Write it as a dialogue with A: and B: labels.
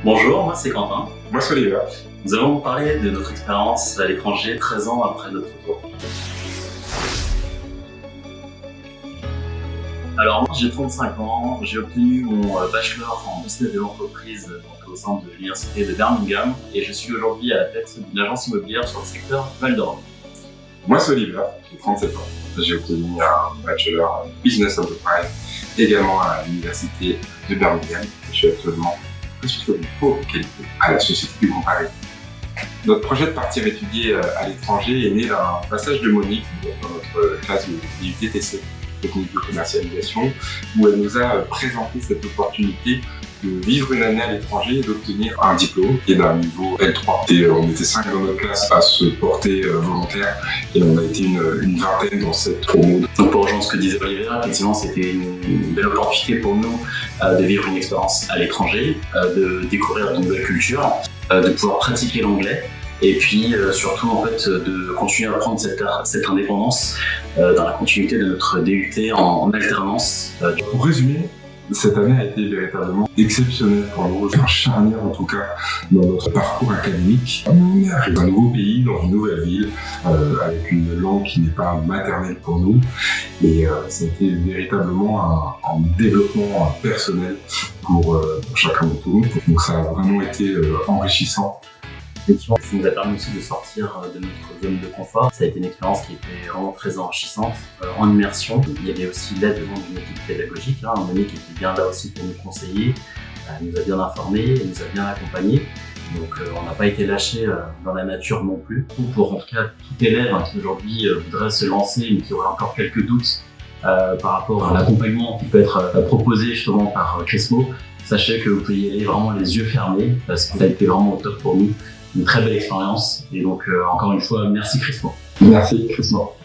A: Bonjour, moi c'est Quentin.
B: Moi, c'est Oliver.
A: Nous allons vous parler de notre expérience à l'étranger 13 ans après notre retour. Alors moi j'ai 35 ans, j'ai obtenu mon bachelor en business de l'entreprise au sein de l'université de Birmingham et je suis aujourd'hui à la tête d'une agence immobilière sur le secteur Val d'Europe.
B: Moi, c'est Oliver, j'ai 37 ans. J'ai obtenu un bachelor en business enterprise également à l'université de Birmingham. Je suis actuellement consultant pour qualité à la Société du Grand Paris. Notre projet de partir étudier à l'étranger est né d'un passage de Monique dans notre classe de l'UTTC, technique de commercialisation, où elle nous a présenté cette opportunité de vivre une année à l'étranger et d'obtenir un diplôme qui est d'un niveau L3. Et on était 5 dans notre classe à se porter volontaire et on a été une vingtaine dans cette promo.
A: Donc pour rejoindre ce que disait Oliver, effectivement c'était une belle opportunité pour nous de vivre une expérience à l'étranger, de découvrir de nouvelles cultures, de pouvoir pratiquer l'anglais. Et puis surtout en fait de continuer à prendre cette indépendance dans la continuité de notre DUT en alternance.
B: Pour résumer, cette année a été véritablement exceptionnelle pour nous, un charnière en tout cas dans notre parcours académique. On est arrivé dans un nouveau pays, dans une nouvelle ville, avec une langue qui n'est pas maternelle pour nous. Et c'était véritablement un développement personnel pour chacun d'entre nous. Donc ça a vraiment été enrichissant.
A: Effectivement, ça nous a permis aussi de sortir de notre zone de confort. Ça a été une expérience qui était vraiment très enrichissante, en immersion. Il y avait aussi l'aide d'une équipe pédagogique, Monique qui était bien là aussi pour nous conseiller. Elle nous a bien informés, elle nous a bien accompagnés. Donc on n'a pas été lâchés dans la nature non plus. Pour en tout cas tout élève qui aujourd'hui voudrait se lancer mais qui aurait encore quelques doutes par rapport à l'accompagnement qui peut être proposé justement par Cresmo, sachez que vous pouvez y aller vraiment les yeux fermés parce que ça a été vraiment au top pour nous. Une très belle expérience et donc encore une fois merci Cresmo.
B: Merci Cresmo.